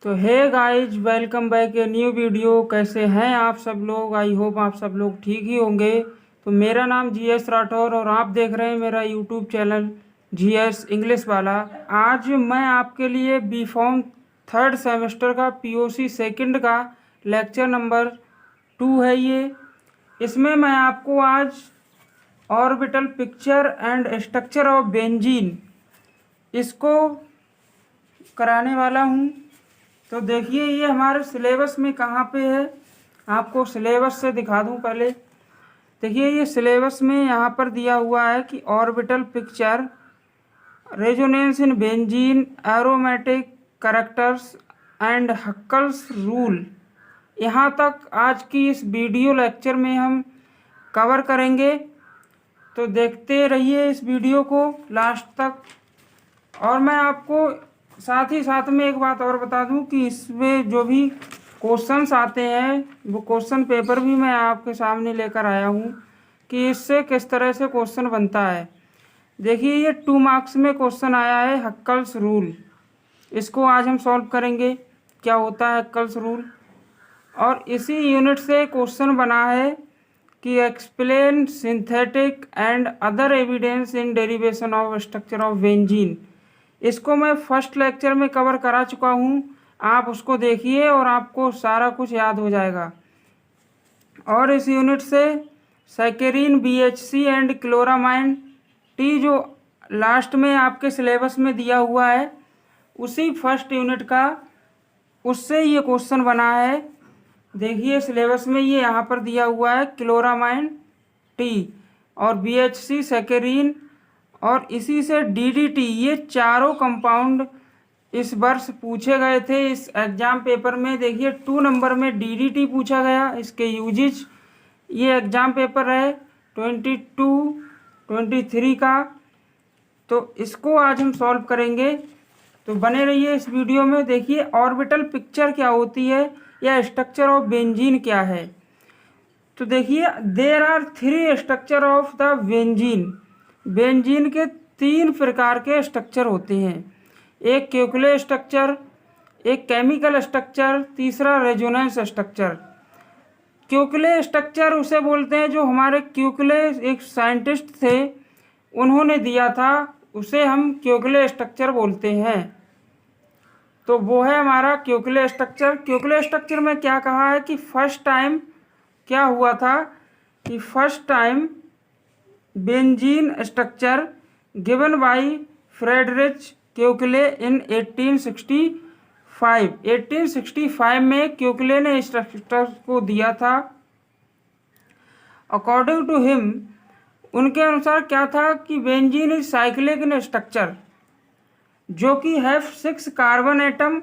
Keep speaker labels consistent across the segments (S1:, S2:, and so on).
S1: तो hey guys, welcome back a new video. कैसे हैं आप सब लोग? आई होप आप सब लोग ठीक ही होंगे। तो मेरा नाम जीएस राठौर और आप देख रहे हैं मेरा यूट्यूब चैनल जीएस इंग्लिश वाला। आज मैं आपके लिए बी फॉर्म थर्ड सेमेस्टर का पीओसी सेकंड का लेक्चर नंबर 2 है ये। इसमें मैं आपको आज orbital picture and structure of benzene इसको कराने वाला हूँ। तो देखिए, ये हमारे सिलेबस में कहाँ पे है, आपको सिलेबस से दिखा दूँ पहले। देखिए, ये सिलेबस में यहाँ पर दिया हुआ है कि orbital picture, resonance in benzene, aromatic characters and Huckel's rule. यहाँ तक आज की इस वीडियो लेक्चर में हम कवर करेंगे। तो देखते रहिए इस वीडियो को लास्ट तक। और मैं आपको साथ ही साथ में एक बात और बता दूं कि इसमें जो भी क्वेश्चंस आते हैं वो क्वेश्चन पेपर भी मैं आपके सामने लेकर आया हूं कि इससे किस तरह से क्वेश्चन बनता है। देखिए, ये 2 मार्क्स में क्वेश्चन आया है हक्कल्स रूल। इसको आज हम सॉल्व करेंगे, क्या होता है हक्कल्स रूल। और इसी यूनिट से क्वेश्चन बना है कि explain synthetic and other evidence in derivation of structure of benzene. इसको मैं फर्स्ट लेक्चर में कवर करा चुका हूँ, आप उसको देखिए और आपको सारा कुछ याद हो जाएगा। और इस यूनिट से सैकेरीन, बीएचसी एंड क्लोरामाइन टी जो लास्ट में आपके सिलेबस में दिया हुआ है, उसी फर्स्ट यूनिट का उससे ये क्वेश्चन बना है। देखिए, सिलेबस में ये यहाँ पर दिया हुआ है क्लोरामाइन टी और बीएचसी, सैकेरीन और इसी से डीडीटी। ये चारों कंपाउंड इस वर्ष पूछे गए थे इस एग्ज़ाम पेपर में। देखिए, 2 नंबर में डीडीटी पूछा गया, इसके यूजेज। ये एग्ज़ाम पेपर है 22-23 का। तो इसको आज हम सॉल्व करेंगे, तो बने रहिए इस वीडियो में। देखिए, ऑर्बिटल पिक्चर क्या होती है या स्ट्रक्चर ऑफ बेंजीन क्या है। तो देखिए, there are 3 structure of the benzene. Benzene के 3 प्रकार के स्ट्रक्चर होते हैं। एक क्यूक्ले स्ट्रक्चर, एक केमिकल स्ट्रक्चर, तीसरा रेजोनेंस स्ट्रक्चर। क्यूक्ले स्ट्रक्चर उसे बोलते हैं जो हमारे क्यूक्ले एक साइंटिस्ट थे, उन्होंने दिया था, उसे हम क्यूक्ले स्ट्रक्चर बोलते हैं। तो वो है हमारा क्यूक्ले स्ट्रक्चर। क्यूक्ले स्ट्रक्चर में क्या कहा है कि फर्स्ट टाइम क्या हुआ था कि first time benzene structure given by Friedrich Kekule in 1865 में क्यूक्ले ने स्ट्रक्चर को दिया था। अकॉर्डिंग टू हिम, उनके अनुसार क्या था कि benzene is cyclic in structure, जो कि है 6 कार्बन एटम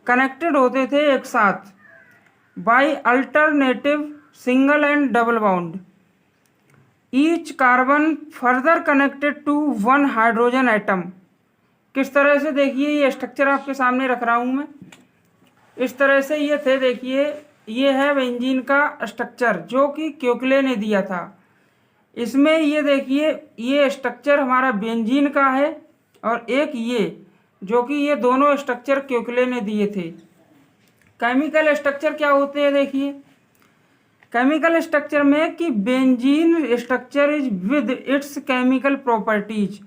S1: कनेक्टेड होते थे एक साथ by alternative single and double bound. Each carbon further connected to 1 hydrogen atom. किस तरह से, देखिए, ये स्ट्रक्चर आपके सामने रख रहा हूँ मैं। इस तरह से ये थे। देखिए, ये है बेंजीन का स्ट्रक्चर जो कि क्यूक्ले ने दिया था। इसमें ये देखिए, ये स्ट्रक्चर हमारा बेंजीन का है और एक ये, जो कि ये दोनों स्ट्रक्चर क्यूक्ले ने दिए थे। केमिकल स्ट्रक्चर क्या होते हैं, देखिए, केमिकल स्ट्रक्चर में कि benzene structure is with its chemical properties.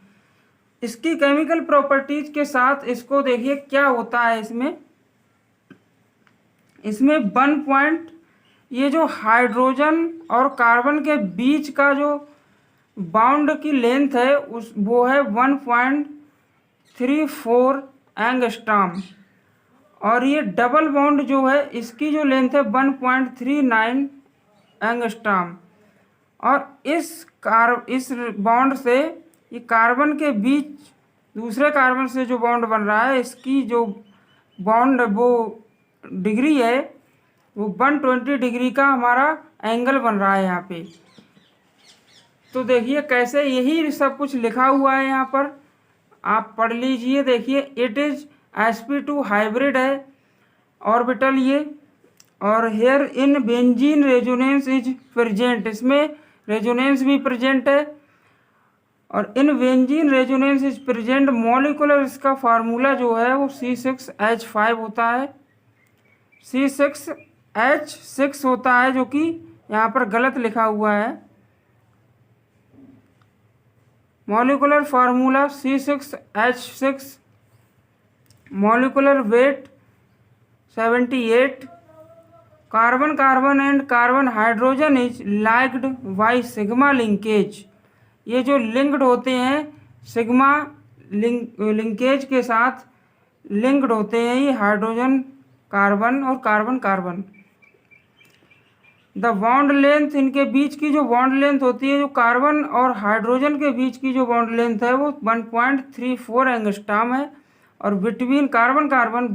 S1: इसकी केमिकल प्रॉपर्टीज के साथ इसको देखिए क्या होता है। इसमें 1 पॉइंट, ये जो हाइड्रोजन और कार्बन के बीच का जो बाउंड की लेंथ है वो है 1.34 एंगस्ट्रॉम। और ये डबल बाउंड जो है इसकी जो लेंथ है 1.39 एंगस्ट्रॉम। और इस बॉन्ड से, ये कार्बन के बीच दूसरे कार्बन से जो बॉन्ड बन रहा है, इसकी जो बॉन्ड वो डिग्री है वो 120 डिग्री का हमारा एंगल बन रहा है यहाँ पे। तो देखिए कैसे, यही सब कुछ लिखा हुआ है यहाँ पर, आप पढ़ लीजिए। देखिए, इट इज़ sp2 हाइब्रिड है ऑर्बिटल ये। और here in benzene resonance is present, इसमें रेजोनेंस भी प्रेजेंट है। और in benzene resonance is present molecular, इसका फार्मूला जो है वो C6H5 होता है। C6H6 होता है, जो कि यहाँ पर गलत लिखा हुआ है। Molecular formula C6H6, molecular weight 78, carbon carbon and carbon hydrogen is liked by sigma linkage. ये जो लिंक्ड होते हैं सिग्मा लिंकेज के साथ लिंक्ड होते हैं ये हाइड्रोजन कार्बन और carbon carbon. The bond length, इनके बीच की जो बॉन्ड लेंथ होती है, जो कार्बन और हाइड्रोजन के बीच की जो बॉन्ड लेंथ है वो 1.34 एंगस्ट्रॉम है, और बिटवीन कार्बन कार्बन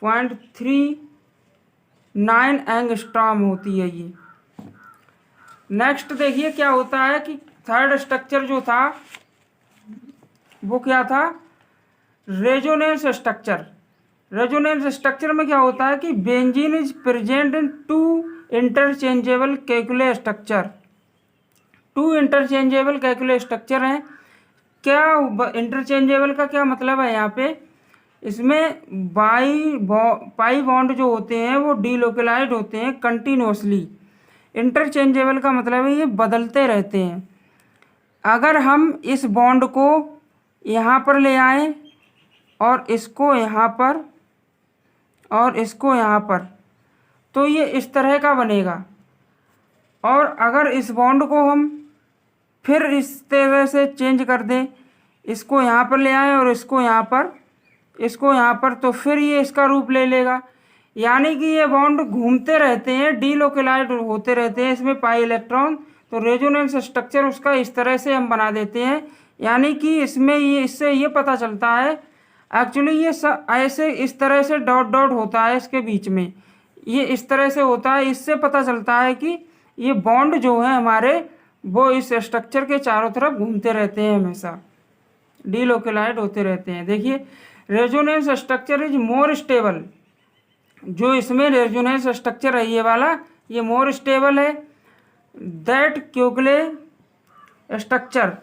S1: 1.39 एंगस्ट्रॉम होती है ये। नेक्स्ट देखिए क्या होता है कि थर्ड स्ट्रक्चर जो था वो क्या था, रेजोनेंस स्ट्रक्चर। रेजोनेंस स्ट्रक्चर में क्या होता है कि benzene is present in two interchangeable calculus structure. Two interchangeable calculus structure हैं। क्या इंटरचेंजेबल का क्या मतलब है यहाँ पे, इसमें पाई बॉन्ड जो होते हैं वो डीलोकलाइज्ड होते हैं कंटिन्यूसली। इंटरचेंजेबल का मतलब है ये बदलते रहते हैं। अगर हम इस बॉन्ड को यहाँ पर ले आएं और इसको यहाँ पर और इसको यहाँ पर, तो ये इस तरह का बनेगा। और अगर इस बॉन्ड को हम फिर इस तरह से चेंज कर दें, इसको यहाँ पर ले आएं और इसको यहाँ पर, इसको यहाँ पर, तो फिर ये इसका रूप ले लेगा। यानी कि ये बॉन्ड घूमते रहते हैं, डीलोकलाइज्ड होते रहते हैं इसमें पाई इलेक्ट्रॉन। तो रेजोनेंस स्ट्रक्चर उसका इस तरह से हम बना देते हैं। यानी कि इसमें ये, इससे ये पता चलता है एक्चुअली ये ऐसे इस तरह से डॉट डॉट होता है इसके बीच में, ये इस तरह से होता है। इससे पता चलता है कि ये बॉन्ड जो है हमारे वो इस स्ट्रक्चर के चारों तरफ घूमते रहते हैं, हमेशा डीलोकलाइज्ड होते रहते हैं। देखिए resonance structure is more stable. जो इसमें रेजोनेंस स्ट्रक्चर है ये वाला, ये मोर स्टेबल है दैट क्यूक्ले स्ट्रक्चर।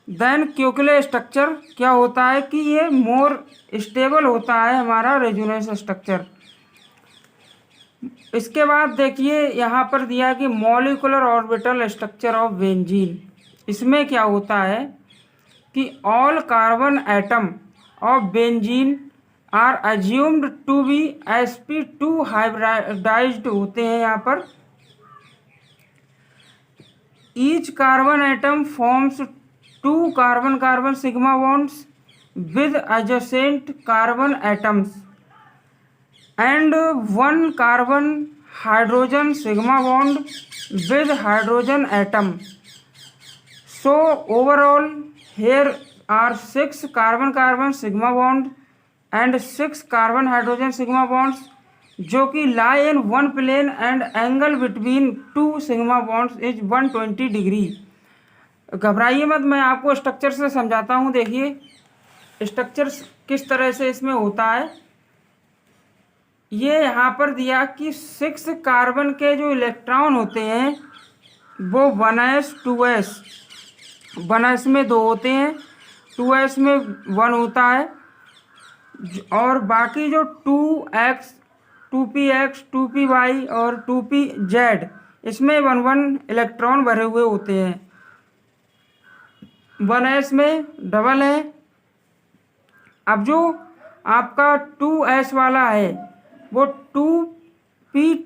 S1: देन क्यूक्ले स्ट्रक्चर क्या होता है कि ये मोर स्टेबल होता है हमारा रेजोनेंस स्ट्रक्चर। इसके बाद देखिए यहाँ पर दिया कि molecular orbital structure of benzene. इसमें क्या होता है कि all carbon atom of benzene are assumed to be sp2 hybridised होते हैं। यहाँ पर each carbon atom forms 2 carbon carbon sigma bonds with adjacent carbon atoms and 1 carbon hydrogen sigma bond with hydrogen atom. So overall here are 6 carbon carbon sigma bond and 6 carbon hydrogen sigma bonds जो कि lie in one plane and angle between 2 sigma bonds is 120 degree. घबराइए मत, मैं आपको structure से समझाता हूँ। देखिए स्ट्रक्चर किस तरह से इसमें होता है। ये यहाँ पर दिया कि 6 कार्बन के जो इलेक्ट्रॉन होते हैं वो 1s 2s, 1s में 2 होते हैं, 2s में 1 होता है, और बाकी जो 2x 2px 2py और 2pz इसमें 1 इलेक्ट्रॉन भरे हुए होते हैं। 1s में डबल है। अब जो आपका 2s वाला है वो 2p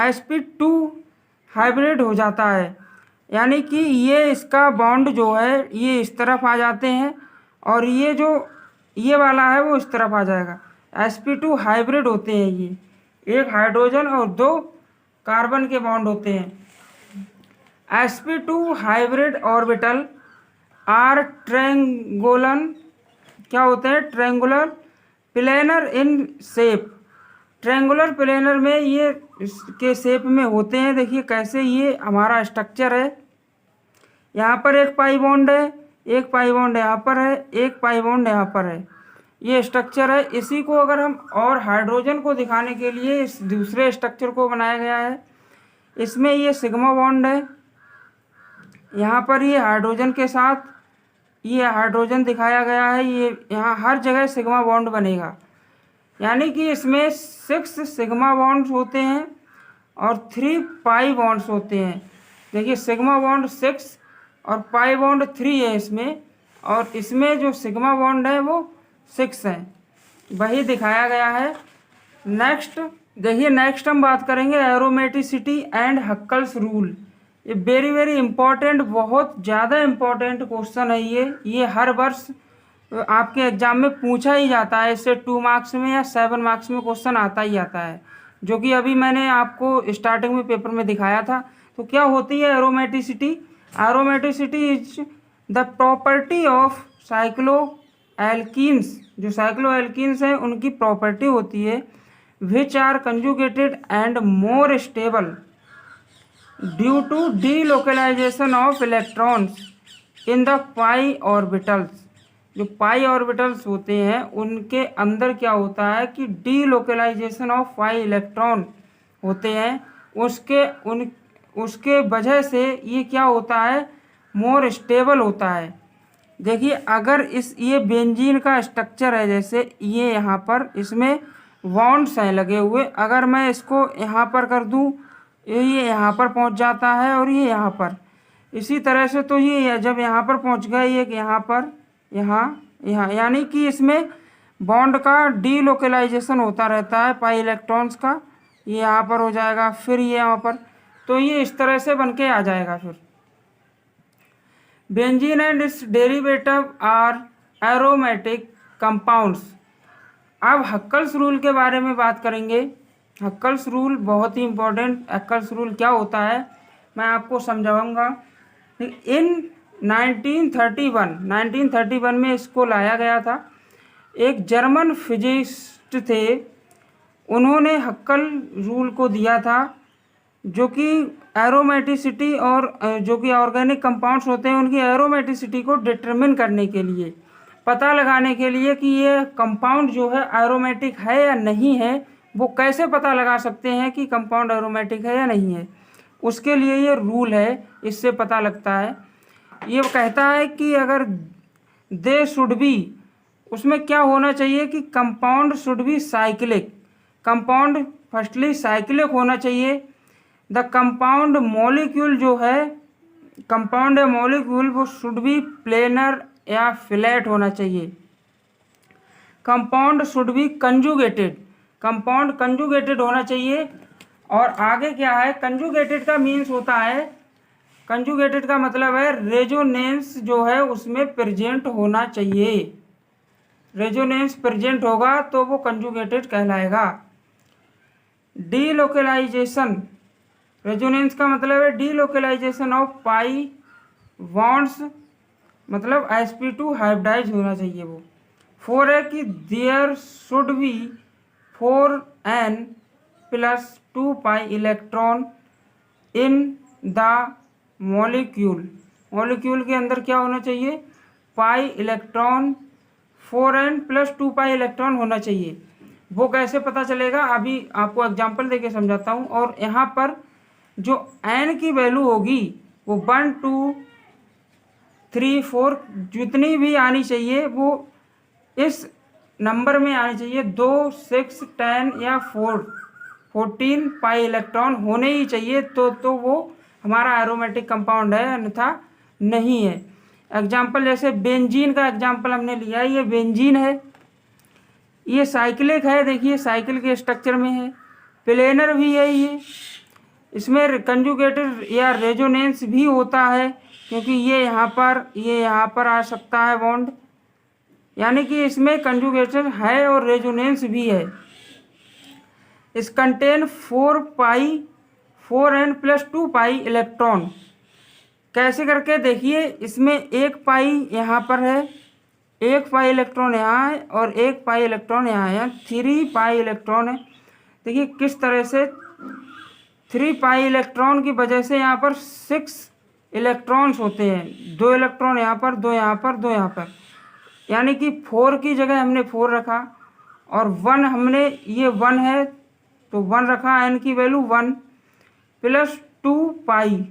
S1: sp2 हाइब्रिड हो जाता है। यानी कि ये इसका बॉन्ड जो है ये इस तरफ आ जाते हैं और ये जो ये वाला है वो इस तरफ आ जाएगा। sp2 हाइब्रिड होते हैं ये, एक हाइड्रोजन और 2 कार्बन के बॉन्ड होते हैं। sp2 hybrid orbital are triangular, क्या होते हैं, triangular planar in shape. Triangular planar में ये के शेप में होते हैं। देखिए कैसे ये हमारा स्ट्रक्चर है। यहाँ पर एक पाई बॉन्ड है, एक पाई बॉन्ड यहाँ पर है, एक पाई बॉन्ड यहाँ पर है, ये स्ट्रक्चर है। इसी को अगर हम और हाइड्रोजन को दिखाने के लिए इस दूसरे स्ट्रक्चर को बनाया गया है। इसमें ये सिग्मा बॉन्ड है, यहाँ पर ये हाइड्रोजन के साथ ये हाइड्रोजन दिखाया गया है। ये यहाँ हर जगह सिग्मा बॉन्ड बनेगा। यानी कि इसमें 6 सिग्मा बॉन्ड्स होते हैं और 3 पाई बॉन्ड्स होते हैं। देखिए सिग्मा बॉन्ड 6 और पाई बॉन्ड 3 है इसमें, और इसमें जो सिग्मा बॉन्ड है वो 6 है, वही दिखाया गया है। नेक्स्ट देखिए, नेक्स्ट हम बात करेंगे एरोमेटिसिटी एंड हक्कल्स रूल। ये वेरी वेरी इंपॉर्टेंट, बहुत ज़्यादा इम्पॉर्टेंट क्वेश्चन है ये हर वर्ष आपके एग्जाम में पूछा ही जाता है। इससे 2 मार्क्स में या 7 मार्क्स में क्वेश्चन आता ही आता है, जो कि अभी मैंने आपको स्टार्टिंग में पेपर में दिखाया था। तो क्या होती है aromaticity? Aromaticity is the property of cyclo alkenes. जो साइक्लो एल्कीन्स हैं उनकी प्रॉपर्टी होती है which are conjugated and more stable due to delocalisation of electrons in the pi orbitals. जो पाई ऑर्बिटल्स होते हैं उनके अंदर क्या होता है कि डीलोकलाइजेशन ऑफ पाई इलेक्ट्रॉन होते हैं, उसके वजह से ये क्या होता है, मोर स्टेबल होता है। देखिए अगर ये बेंजीन का स्ट्रक्चर है, जैसे ये यहाँ पर इसमें बॉन्ड्स हैं लगे हुए, अगर मैं इसको यहाँ पर कर दूँ, ये यहाँ पर पहुँच जाता है और ये यहाँ पर, इसी तरह से तो ये जब यहाँ पर पहुँच गए, ये यहाँ पर, यहाँ, यानी कि इसमें बॉन्ड का डीलोकलाइजेशन होता रहता है पाई इलेक्ट्रॉन्स का। ये यहाँ पर हो जाएगा, फिर ये यहाँ पर, तो ये इस तरह से बन के आ जाएगा। फिर benzene and its derivative are aromatic compounds. अब हक्कल्स रूल के बारे में बात करेंगे। हक्कल्स रूल बहुत ही इम्पोर्टेंट। हक्कल्स रूल क्या होता है मैं आपको समझाऊंगा। इन 1931 में इसको लाया गया था। एक जर्मन फिजिसिस्ट थे, उन्होंने हक्कल रूल को दिया था, जो कि एरोमेटिसिटी और जो कि ऑर्गेनिक कंपाउंड्स होते हैं उनकी एरोमेटिसिटी को डिटरमिन करने के लिए, पता लगाने के लिए कि ये कंपाउंड जो है एरोमेटिक है या नहीं है। वो कैसे पता लगा सकते हैं कि कंपाउंड एरोमेटिक है या नहीं है, उसके लिए ये रूल है, इससे पता लगता है। ये कहता है कि अगर दे शुड बी, उसमें क्या होना चाहिए कि compound should be cyclic. Compound firstly cyclic होना चाहिए। द कंपाउंड मॉलिक्यूल जो है, कंपाउंड मॉलिक्यूल वो शुड बी प्लेनर या फ्लैट होना चाहिए। Compound should be conjugated, compound conjugated होना चाहिए। और आगे क्या है, कंजुगेटेड का मीन्स होता है, कंजुगेटेड का मतलब है रेजोनेंस जो है उसमें प्रेजेंट होना चाहिए। रेजोनेंस प्रेजेंट होगा तो वो कंजुगेटेड कहलाएगा। डीलोकलाइजेशन, रेजोनेंस का मतलब है डीलोकलाइजेशन ऑफ पाई बॉन्ड्स, मतलब sp2 हाइब्रिडाइज होना चाहिए वो। 4 है कि there should be 4n+2 pi electron in the molecule. Molecule के अंदर क्या होना चाहिए, pi electron, 4n+2 pi electron होना चाहिए। वो कैसे पता चलेगा, अभी आपको एग्जांपल देके समझाता हूँ। और यहाँ पर जो n की वैल्यू होगी वो 1 2 3 4 जितनी भी आनी चाहिए वो इस नंबर में आनी चाहिए। 2 6 10 या 14 पाई इलेक्ट्रॉन होने ही चाहिए, तो वो हमारा एरोमेटिक कंपाउंड है, अन्यथा नहीं है। एग्जाम्पल जैसे बेंजीन का एग्जाम्पल हमने लिया, ये बेंजीन है, ये साइक्लिक है, देखिए साइकिल के स्ट्रक्चर में है, प्लेनर भी है ये, इसमें कंजुगेटेड या रेजोनेंस भी होता है, क्योंकि ये यहाँ पर आ सकता है बॉन्ड, यानी कि इसमें कंजुगेशन है और रेजोनेंस भी है। इस कंटेन 4n+2 पाई इलेक्ट्रॉन। कैसे करके देखिए, इसमें 1 पाई यहाँ पर है, 1 पाई इलेक्ट्रॉन यहाँ है और 1 पाई इलेक्ट्रॉन यहाँ है, 3 पाई इलेक्ट्रॉन है। देखिए किस तरह से 3 पाई इलेक्ट्रॉन की वजह से यहाँ पर 6 इलेक्ट्रॉन्स होते हैं, 2 इलेक्ट्रॉन यहाँ पर, 2 यहाँ पर, 2 यहाँ पर, यानी कि 4 की जगह हमने 4 रखा, और 1 हमने, ये 1 है तो 1 रखा, n की वैल्यू 1+2 पाई।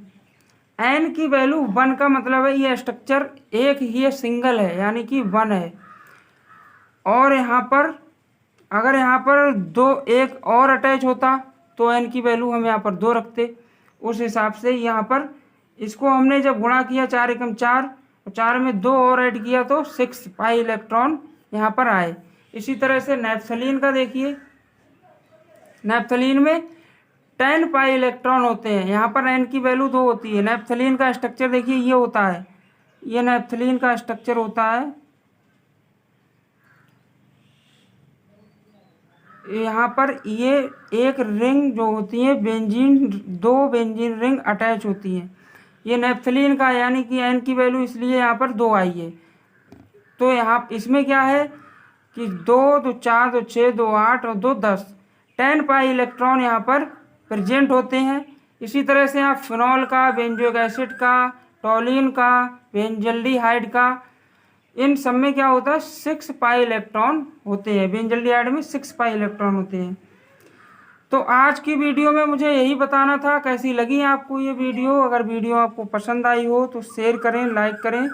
S1: n की वैल्यू 1 का मतलब है ये स्ट्रक्चर एक ही सिंगल है, यानी कि 1 है। और यहाँ पर अगर यहाँ पर एक और अटैच होता तो n की वैल्यू हम यहाँ पर 2 रखते। उस हिसाब से यहाँ पर इसको हमने जब गुणा किया 4 एकम 4 और 4 में 2 और ऐड किया तो 6 पाई इलेक्ट्रॉन यहाँ पर आए। इसी तरह से नैप्थलीन का देखिए, नैप्थलीन में 10 पाई इलेक्ट्रॉन होते हैं। यहाँ पर n की वैल्यू 2 होती है। नैप्थलीन का स्ट्रक्चर देखिए ये होता है, ये नैप्थलीन का स्ट्रक्चर होता है। यहाँ पर ये एक रिंग जो होती है बेंजीन, 2 बेंजीन रिंग अटैच होती हैं। ये नैप्थलीन का, यानी कि n की वैल्यू इसलिए यहाँ पर 2 आई है। तो यहाँ इसमें क्या है कि 2 2 4 2 6 2 8 और 2 10 10 पाई इलेक्ट्रॉन यहाँ पर प्रेजेंट होते हैं। इसी तरह से आप फिनॉल का, बेंजोइक एसिड का, टॉलिन का, बेंजल्डिहाइड का, इन सब में क्या होता है 6 पाई इलेक्ट्रॉन होते हैं। बेंजल्डिहाइड में 6 पाई इलेक्ट्रॉन होते हैं। तो आज की वीडियो में मुझे यही बताना था। कैसी लगी आपको ये वीडियो? अगर वीडियो आपको पसंद आई हो तो शेयर करें, लाइक करें।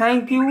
S1: Thank you.